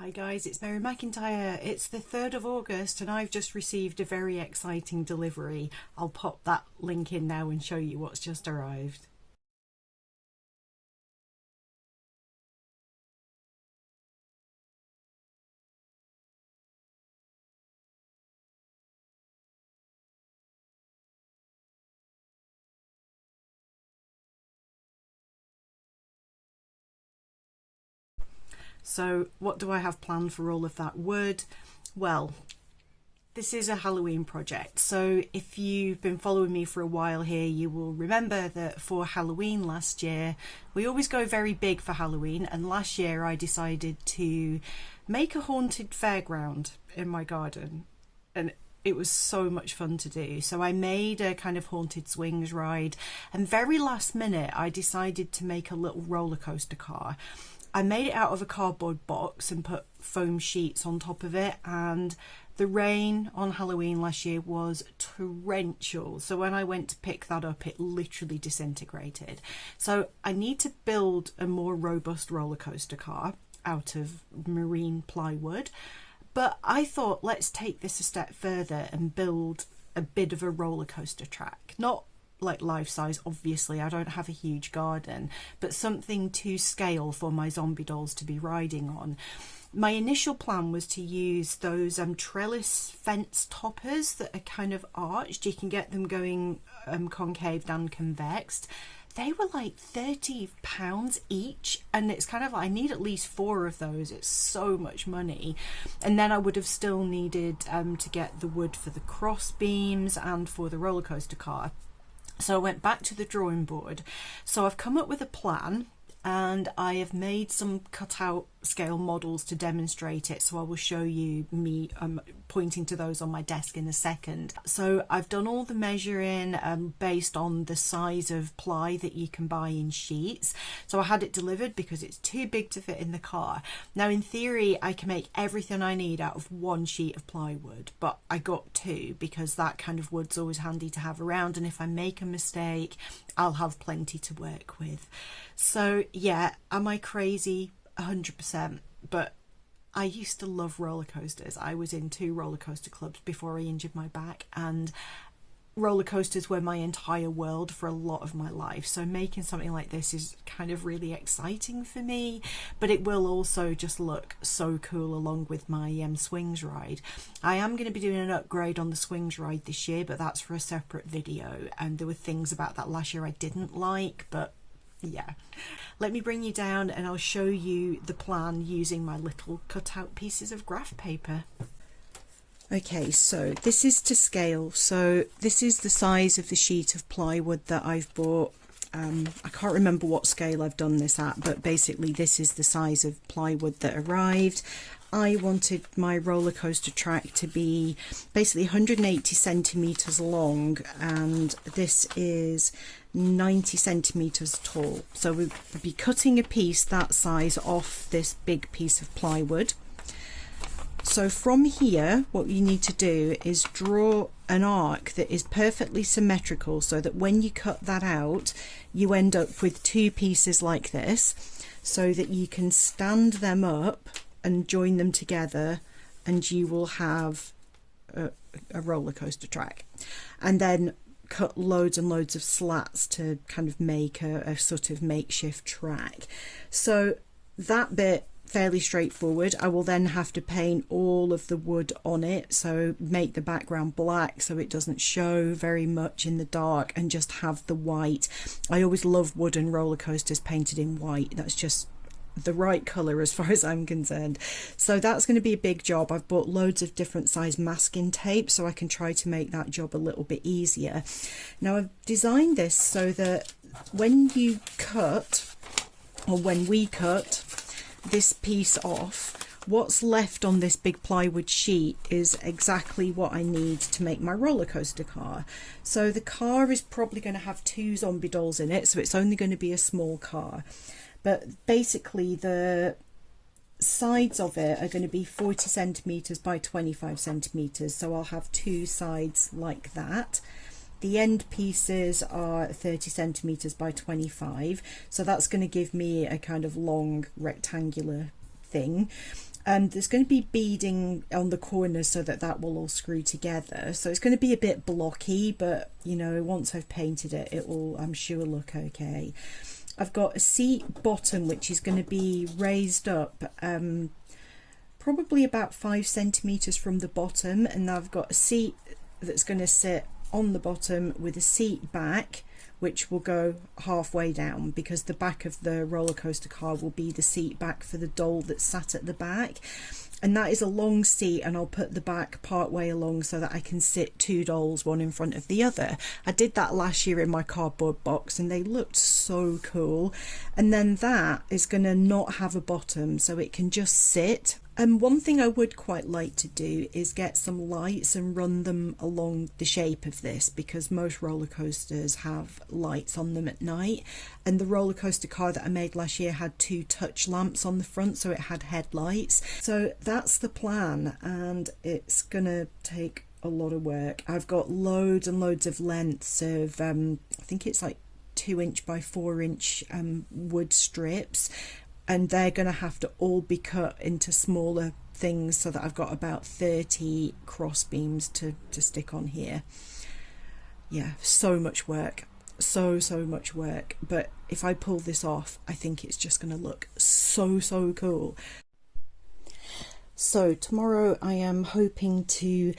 Hi guys, it's Mary McIntyre. It's the 3rd of August and I've just received a very exciting delivery. I'll pop that link in now and show you what's just arrived. So what do I have planned for all of that wood? Well, this is a Halloween project, so if you've been following me for a while here, you will remember that for Halloween last year, we always go very big for Halloween, and last year I decided to make a haunted fairground in my garden, and it was so much fun to do. So I made a kind of haunted swings ride, and very last minute I decided to make a little roller coaster car. I made it out of a cardboard box and put foam sheets on top of it, and the rain on Halloween last year was torrential, so when I went to pick that up it literally disintegrated. So I need to build a more robust roller coaster car out of marine plywood, but I thought let's take this a step further and build a bit of a roller coaster track. Not like life size, obviously, I don't have a huge garden, but something to scale for my zombie dolls to be riding on. My initial plan was to use those trellis fence toppers that are kind of arched. You can get them going concave and convexed. They were like £30 each, and it's kind of like I need at least 4 of those. It's so much money. And then I would have still needed to get the wood for the cross beams and for the roller coaster car. So I went back to the drawing board. So I've come up with a plan, and I have made some cutout scale models to demonstrate it, so I will show you me pointing to those on my desk in a second. So I've done all the measuring based on the size of ply that you can buy in sheets. So I had it delivered because it's too big to fit in the car. Now in theory I can make everything I need out of 1 sheet of plywood, but I got 2 because that kind of wood's always handy to have around, and if I make a mistake I'll have plenty to work with. So yeah, am I crazy? 100%, but I used to love roller coasters. I was in 2 roller coaster clubs before I injured my back, and roller coasters were my entire world for a lot of my life. So making something like this is kind of really exciting for me, but it will also just look so cool along with my swings ride. I am going to be doing an upgrade on the swings ride this year, but that's for a separate video, and there were things about that last year I didn't like, but yeah. Let me bring you down and I'll show you the plan using my little cutout pieces of graph paper. Okay, so this is to scale. So this is the size of the sheet of plywood that I've bought. I can't remember what scale I've done this at, but basically this is the size of plywood that arrived. I wanted my roller coaster track to be basically 180 centimeters long, and this is 90 centimeters tall. So we'll be cutting a piece that size off this big piece of plywood. So from here what you need to do is draw an arc that is perfectly symmetrical, so that when you cut that out you end up with 2 pieces like this, so that you can stand them up and join them together and you will have a roller coaster track. And then cut loads and loads of slats to kind of make a sort of makeshift track. So that bit fairly straightforward. I will then have to paint all of the wood on it, so make the background black so it doesn't show very much in the dark, and just have the white. I always love wooden roller coasters painted in white. That's just the right colour as far as I'm concerned. So that's going to be a big job. I've bought loads of different size masking tape so I can try to make that job a little bit easier. Now I've designed this so that when you cut, or when we cut this piece off, what's left on this big plywood sheet is exactly what I need to make my roller coaster car. So the car is probably going to have 2 zombie dolls in it, so it's only going to be a small car. But basically the sides of it are going to be 40 centimeters by 25 centimeters, so I'll have 2 sides like that. The end pieces are 30 centimeters by 25, so that's going to give me a kind of long rectangular thing. There's going to be beading on the corners so that that will all screw together. So it's going to be a bit blocky, but you know, once I've painted it, it will, I'm sure, look okay. I've got a seat bottom which is going to be raised up probably about 5 centimeters from the bottom, and I've got a seat that's going to sit on the bottom with a seat back which will go halfway down, because the back of the roller coaster car will be the seat back for the doll that's sat at the back. And that is a long seat, and I'll put the back part way along so that I can sit 2 dolls, one in front of the other. I did that last year in my cardboard box and they looked so cool. And then that is going to not have a bottom, so it can just sit. And one thing I would quite like to do is get some lights and run them along the shape of this, because most roller coasters have lights on them at night, and the roller coaster car that I made last year had 2 touch lamps on the front, so it had headlights. So that's the plan, and it's gonna take a lot of work. I've got loads and loads of lengths of I think it's like 2" by 4" wood strips, and they're going to have to all be cut into smaller things so that I've got about 30 cross beams to stick on here. Yeah, so much work, so much work, but if I pull this off, I think it's just going to look so cool. So tomorrow I am hoping to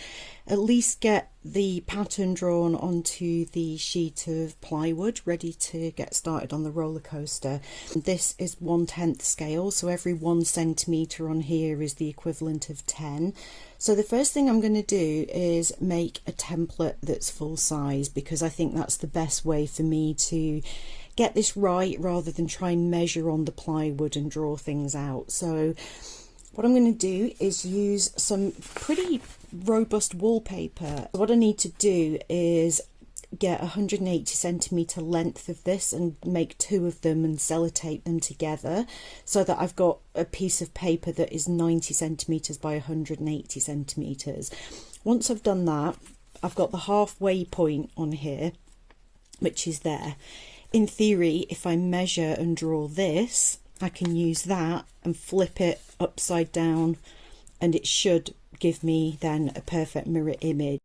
at least get the pattern drawn onto the sheet of plywood ready to get started on the roller coaster. This is 1/10 scale, so every 1 centimetre on here is the equivalent of 10. So the first thing I'm going to do is make a template that's full size, because I think that's the best way for me to get this right, rather than try and measure on the plywood and draw things out. So what I'm going to do is use some pretty robust wallpaper. What I need to do is get 180 centimetre length of this and make 2 of them and sellotape them together so that I've got a piece of paper that is 90 centimetres by 180 centimetres. Once I've done that, I've got the halfway point on here, which is there. In theory, if I measure and draw this, I can use that and flip it upside down, and it should give me then a perfect mirror image.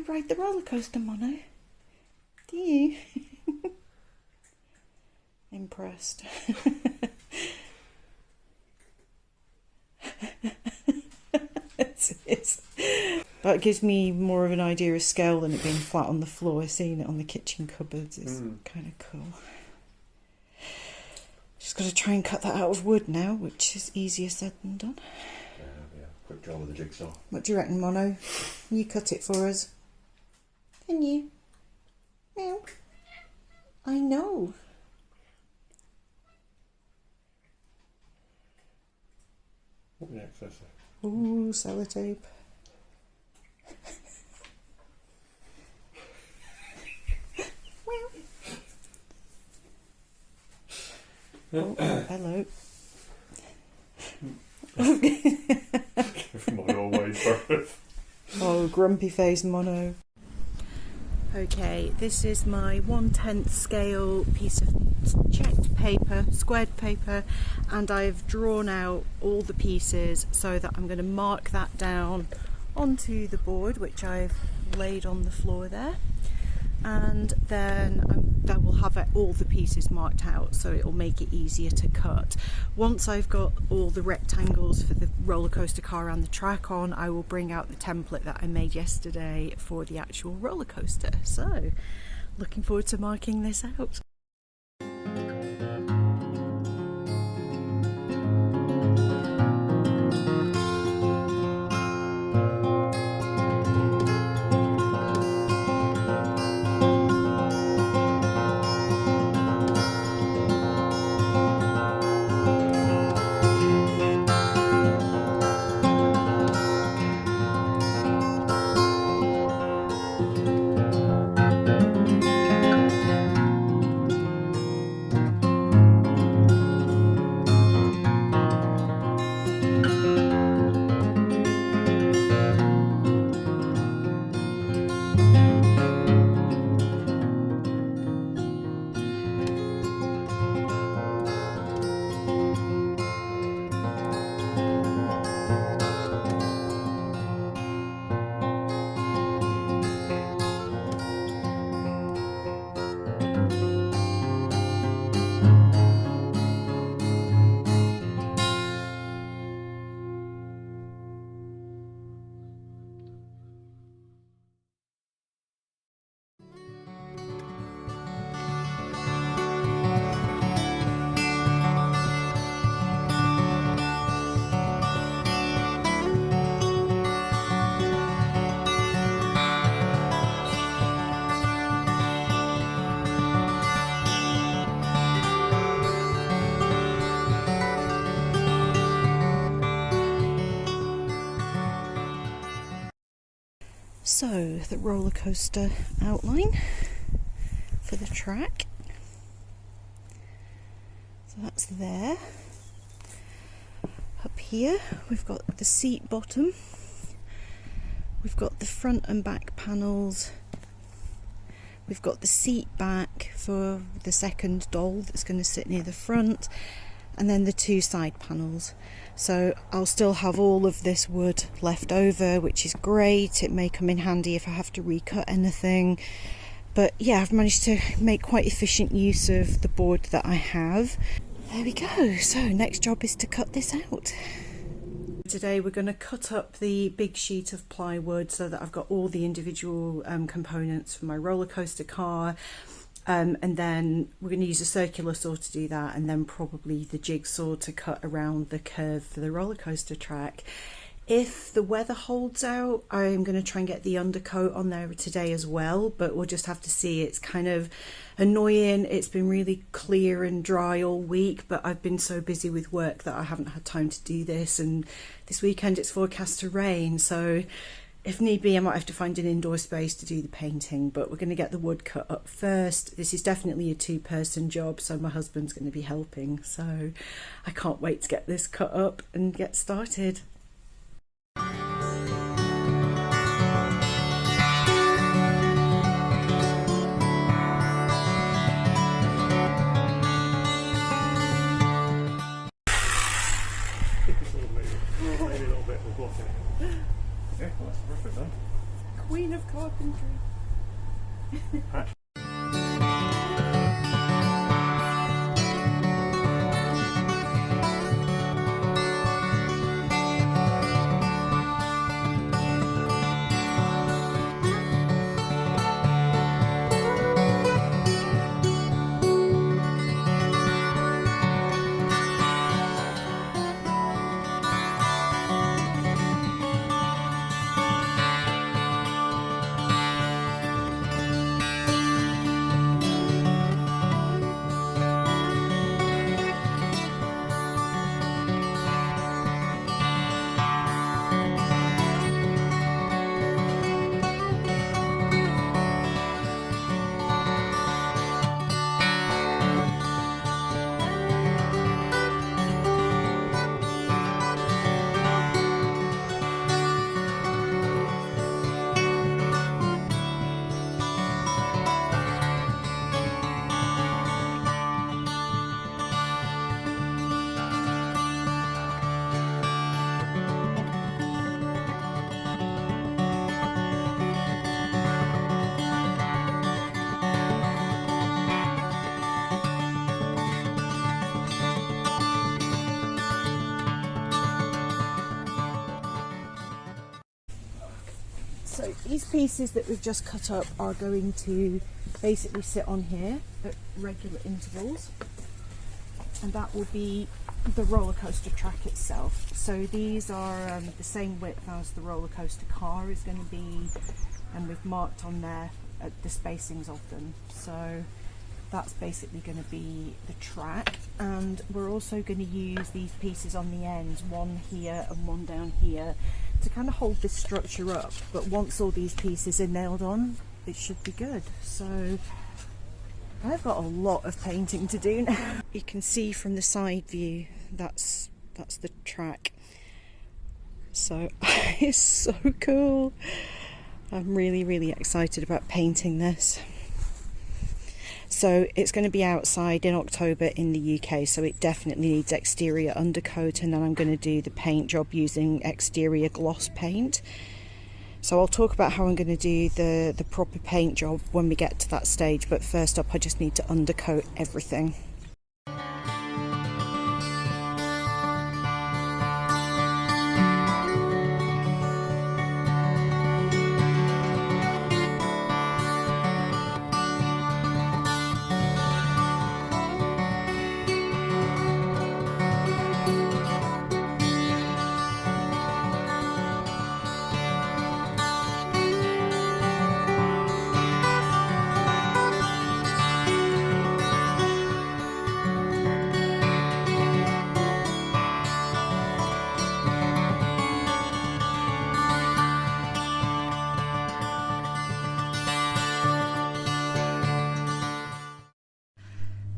Ride the roller coaster, Mono? Do you? Impressed. That gives me more of an idea of scale than it being flat on the floor. Seeing it on the kitchen cupboards is kind of cool. Just got to try and cut that out of wood now, which is easier said than done. Yeah, quick job with the jigsaw. What do you reckon, Mono? You cut it for us. Can you? Meow. I know. What the excess? Ooh, sellotape. Oh, hello. Mono always birth. Oh, grumpy face Mono. Okay, this is my 1/10 scale piece of checked paper, squared paper, and I've drawn out all the pieces so that I'm going to mark that down onto the board, which I've laid on the floor there, and then I will have all the pieces marked out so it will make it easier to cut. Once I've got all the rectangles for the roller coaster car and the track on, I will bring out the template that I made yesterday for the actual roller coaster. So looking forward to marking this out. So the roller coaster outline for the track. So that's there. Up here we've got the seat bottom. We've got the front and back panels. We've got the seat back for the second doll that's going to sit near the front, and then the two side panels. So I'll still have all of this wood left over, which is great. It may come in handy if I have to recut anything. But yeah, I've managed to make quite efficient use of the board that I have. There we go. So next job is to cut this out. Today we're going to cut up the big sheet of plywood so that I've got all the individual components for my roller coaster car. And then we're going to use a circular saw to do that, and then probably the jigsaw to cut around the curve for the roller coaster track. If the weather holds out, I'm going to try and get the undercoat on there today as well, but we'll just have to see. It's kind of annoying. It's been really clear and dry all week, but I've been so busy with work that I haven't had time to do this, and this weekend it's forecast to rain, so if need be I might have to find an indoor space to do the painting, but we're going to get the wood cut up first. This is definitely a two-person job, so my husband's going to be helping, so I can't wait to get this cut up and get started. Maybe a little bit of blocking it. Yeah, well, that's perfect then. Queen of carpentry. these pieces that we've just cut up are going to basically sit on here at regular intervals, and that will be the roller coaster track itself. So these are the same width as the roller coaster car is going to be, and we've marked on there the spacings of them. So that's basically going to be the track, and we're also going to use these pieces on the ends, one here and one down here, to kind of hold this structure up. But once all these pieces are nailed on, it should be good. So I've got a lot of painting to do now. You can see from the side view that's the track. So it's so cool. I'm really excited about painting this. So it's going to be outside in October in the UK, so it definitely needs exterior undercoat, and then I'm going to do the paint job using exterior gloss paint. So I'll talk about how I'm going to do the proper paint job when we get to that stage, but first up I just need to undercoat everything.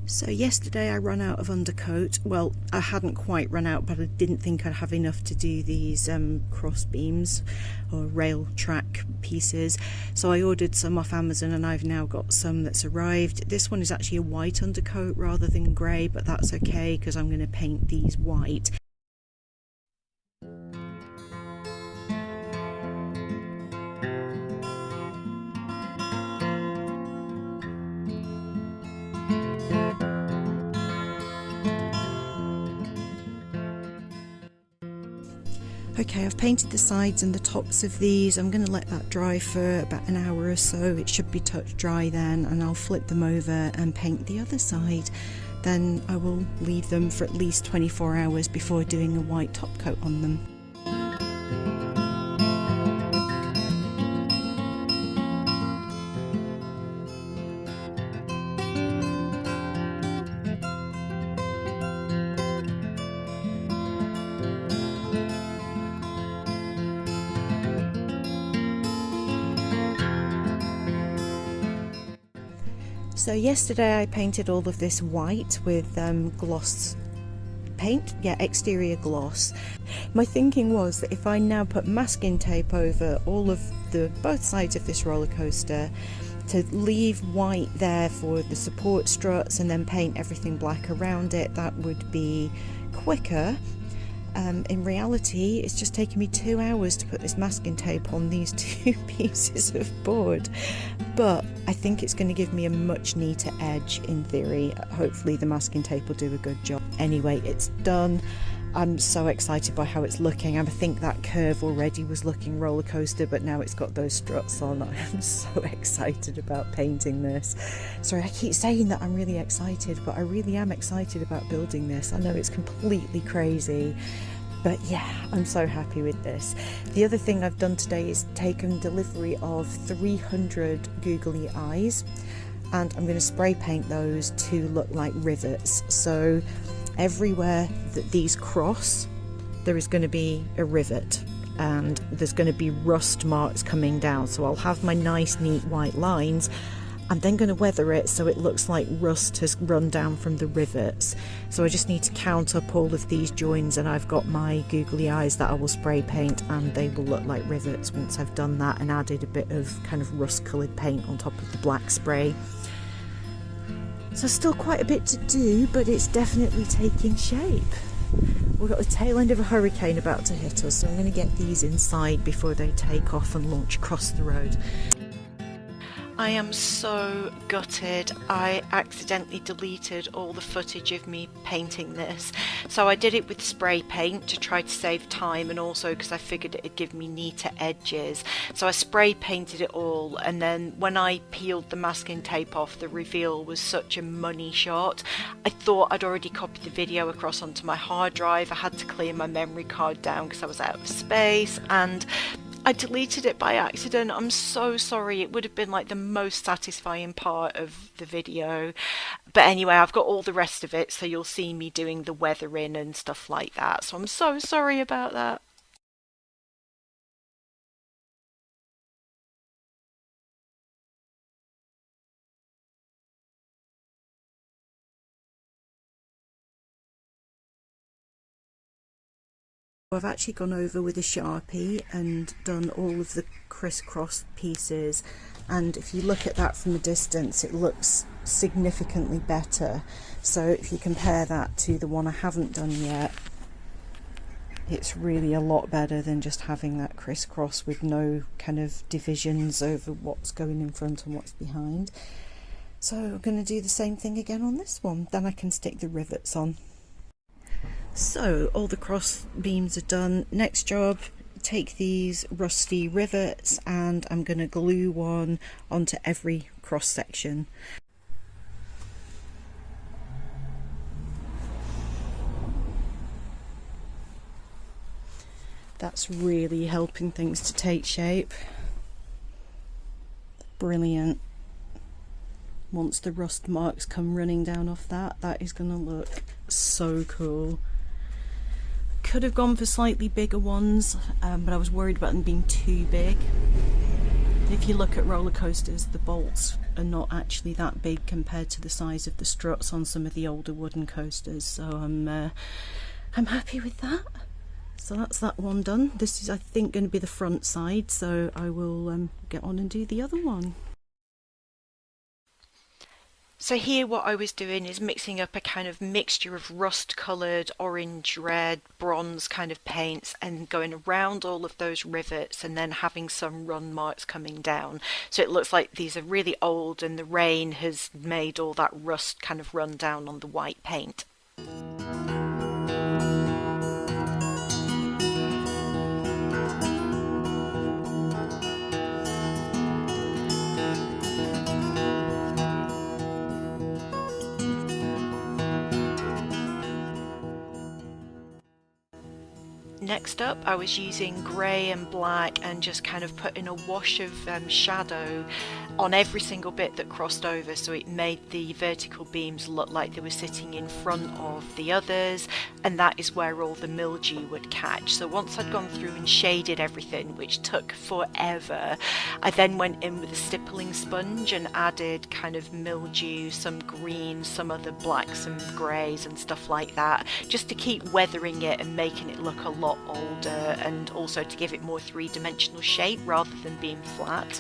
So yesterday I ran out of undercoat. Well, I hadn't quite run out, but I didn't think I'd have enough to do these cross beams or rail track pieces. So I ordered some off Amazon, and I've now got some that's arrived. This one is actually a white undercoat rather than grey, but that's okay because I'm going to paint these white. Okay, I've painted the sides and the tops of these. I'm going to let that dry for about an hour or so. It should be touch dry then, and I'll flip them over and paint the other side. Then I will leave them for at least 24 hours before doing a white top coat on them. So yesterday I painted all of this white with gloss paint, exterior gloss. My thinking was that if I now put masking tape over all of both sides of this roller coaster, to leave white there for the support struts and then paint everything black around it, that would be quicker. In reality, it's just taken me 2 hours to put this masking tape on these 2 pieces of board, but I think it's going to give me a much neater edge in theory. Hopefully the masking tape will do a good job. Anyway, it's done. I'm so excited by how it's looking. I think that curve already was looking roller coaster, but now it's got those struts on. I'm so excited about painting this. Sorry, I keep saying that I'm really excited, but I really am excited about building this. I know it's completely crazy, but yeah, I'm so happy with this. The other thing I've done today is taken delivery of 300 googly eyes, and I'm going to spray paint those to look like rivets. So everywhere that these cross, there is going to be a rivet, and there's going to be rust marks coming down. So I'll have my nice neat white lines. I'm then going to weather it so it looks like rust has run down from the rivets. So I just need to count up all of these joins, and I've got my googly eyes that I will spray paint, and they will look like rivets once I've done that and added a bit of kind of rust coloured paint on top of the black spray. So still quite a bit to do, but it's definitely taking shape. We've got the tail end of a hurricane about to hit us, so I'm going to get these inside before they take off and launch across the road. I am so gutted. I accidentally deleted all the footage of me painting this. So I did it with spray paint to try to save time, and also because I figured it'd give me neater edges. So I spray painted it all, and then when I peeled the masking tape off, the reveal was such a money shot. I thought I'd already copied the video across onto my hard drive. I had to clear my memory card down because I was out of space, and I deleted it by accident. I'm so sorry. It would have been like the most satisfying part of the video. But anyway, I've got all the rest of it, so you'll see me doing the weathering and stuff like that. So I'm so sorry about that. I've actually gone over with a Sharpie and done all of the crisscross pieces, and if you look at that from a distance it looks significantly better. So if you compare that to the one I haven't done yet, it's really a lot better than just having that crisscross with no kind of divisions over what's going in front and what's behind. So I'm going to do the same thing again on this one, then I can stick the rivets on. So all the cross beams are done. Next job, take these rusty rivets and I'm going to glue one onto every cross section. That's really helping things to take shape. Brilliant. Once the rust marks come running down off that, that is going to look so cool. Could have gone for slightly bigger ones, but I was worried about them being too big. If you look at roller coasters, the bolts are not actually that big compared to the size of the struts on some of the older wooden coasters, so I'm happy with that. So that's that one done. This is, I think, going to be the front side, so I will get on and do the other one. So here what I was doing is mixing up a kind of mixture of rust coloured, orange, red, bronze kind of paints and going around all of those rivets and then having some run marks coming down. So it looks like these are really old and the rain has made all that rust kind of run down on the white paint. Next up, I was using grey and black and just kind of putting a wash of shadow on every single bit that crossed over, so it made the vertical beams look like they were sitting in front of the others, and that is where all the mildew would catch. So once I'd gone through and shaded everything, which took forever, I then went in with a stippling sponge and added kind of mildew, some green, some other blacks and greys and stuff like that, just to keep weathering it and making it look a lot older, and also to give it more three-dimensional shape rather than being flat.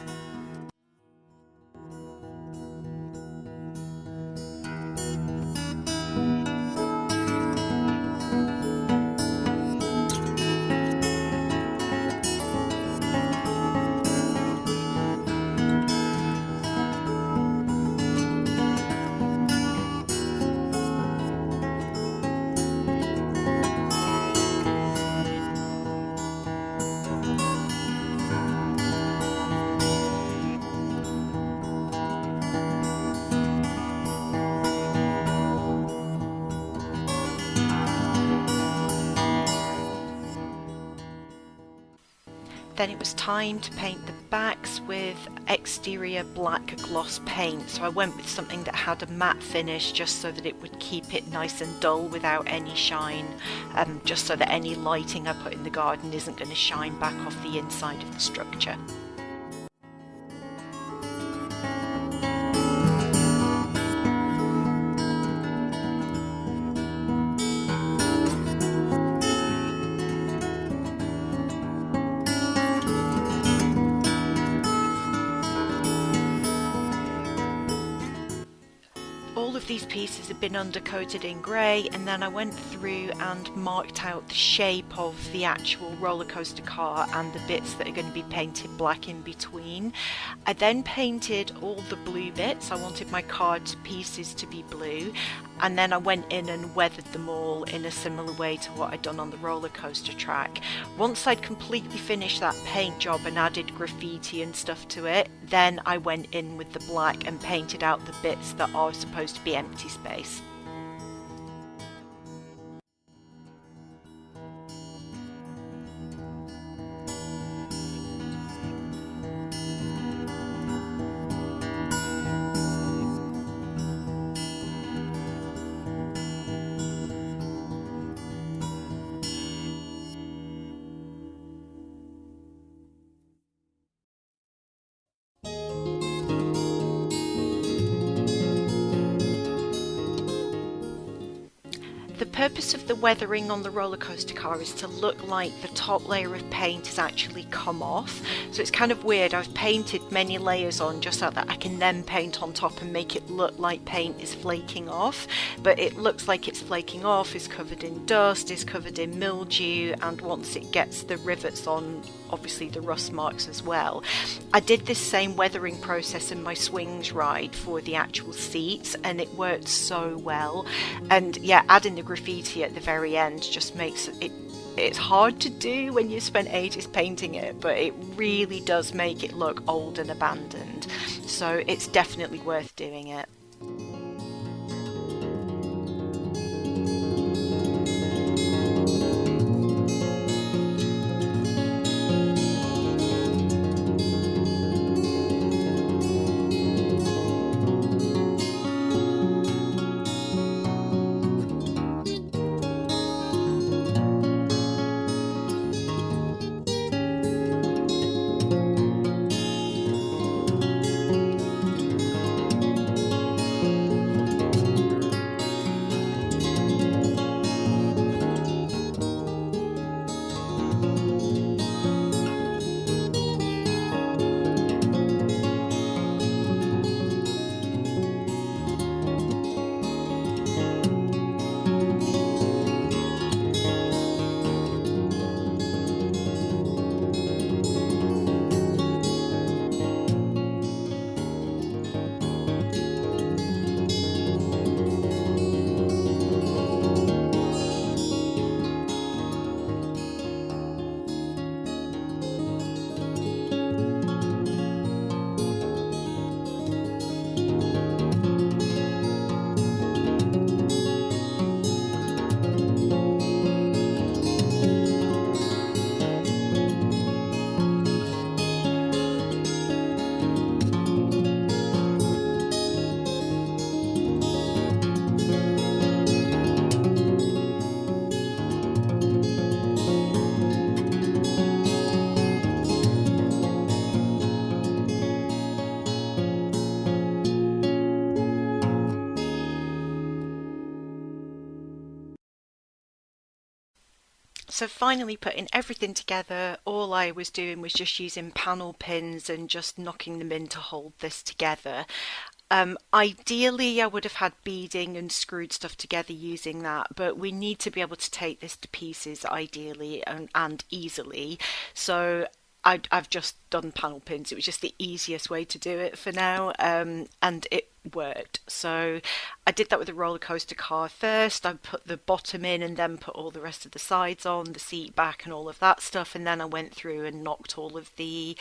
Then it was time to paint the backs with exterior black gloss paint, so I went with something that had a matte finish just so that it would keep it nice and dull without any shine, just so that any lighting I put in the garden isn't going to shine back off the inside of the structure. all of these pieces had been undercoated in grey, and then I went through and marked out the shape of the actual roller coaster car and the bits that are going to be painted black in between. I then painted all the blue bits. I wanted my card pieces to be blue, and then I went in and weathered them all in a similar way to what I'd done on the roller coaster track. Once I'd completely finished that paint job and added graffiti and stuff to it, then I went in with the black and painted out the bits that are supposed to be empty space. The purpose of the weathering on the roller coaster car is to look like the top layer of paint has actually come off. So it's kind of weird. I've painted many layers on just so that I can then paint on top and make it look like paint is flaking off. But it looks like it's flaking off, is covered in dust, is covered in mildew, and once it gets the rivets on, obviously the rust marks as well. I did this same weathering process in my swings ride for the actual seats, and it worked so well. And yeah, adding the graffiti at the very end just makes it's hard to do when you spent ages painting it, but it really does make it look old and abandoned. So it's definitely worth doing it. So finally putting everything together, all I was doing was just using panel pins and just knocking them in to hold this together. Ideally, I would have had beading and screwed stuff together using that, but we need to be able to take this to pieces ideally and easily. So I've just done panel pins. It was just the easiest way to do it for now, and it worked. So I did that with the roller coaster car first. I put the bottom in and then put all the rest of the sides on, the seat back and all of that stuff, and then I went through and knocked all of the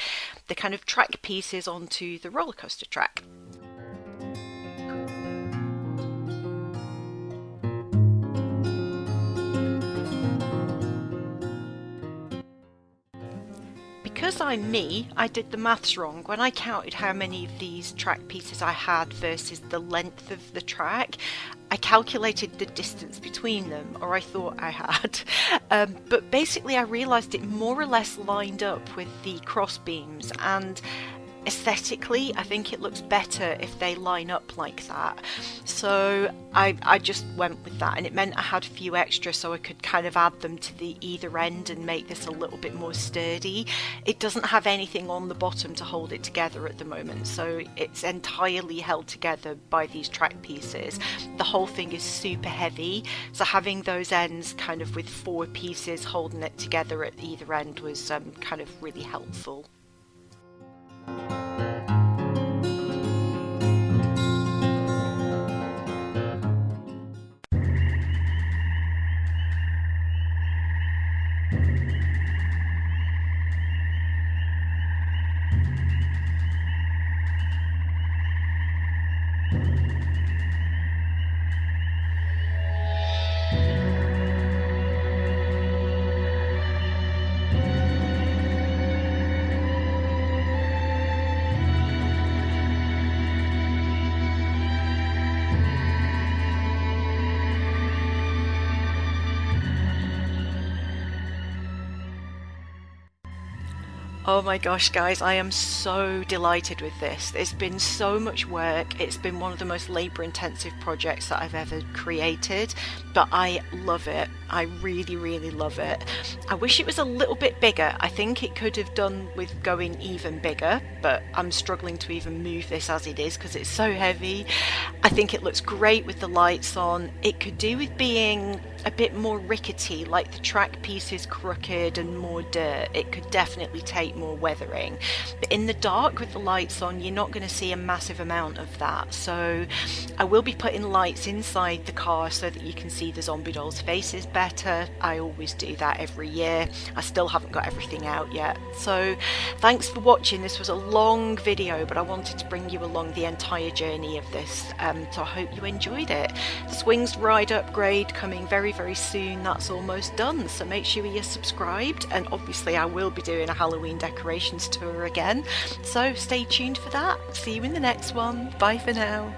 kind of track pieces onto the roller coaster track. Because I'm me, I did the maths wrong. When I counted how many of these track pieces I had versus the length of the track, I calculated the distance between them, or I thought I had. But basically I realised it more or less lined up with the cross beams, and aesthetically, I think it looks better if they line up like that. So I just went with that, and it meant I had a few extra so I could kind of add them to the either end and make this a little bit more sturdy. It doesn't have anything on the bottom to hold it together at the moment, so it's entirely held together by these track pieces. The whole thing is super heavy, so having those ends kind of with 4 pieces holding it together at either end was kind of really helpful. Oh my gosh, guys, I am so delighted with this. It's been so much work. It's been one of the most labor-intensive projects that I've ever created, but I love it. I really, really love it. I wish it was a little bit bigger. I think it could have done with going even bigger, but I'm struggling to even move this as it is because it's so heavy. I think it looks great with the lights on. It could do with being a bit more rickety, like the track piece is crooked and more dirt. It could definitely take more weathering, but in the dark with the lights on, you're not going to see a massive amount of that. So I will be putting lights inside the car so that you can see the zombie dolls' faces better. I always do that every year. I still haven't got everything out yet. So thanks for watching. This was a long video, but I wanted to bring you along the entire journey of this, so I hope you enjoyed it. The Swings Ride upgrade coming very, very soon. That's almost done, so make sure you're subscribed, and obviously I will be doing a Halloween decorations tour again, so stay tuned for that. See you in the next one. Bye for now.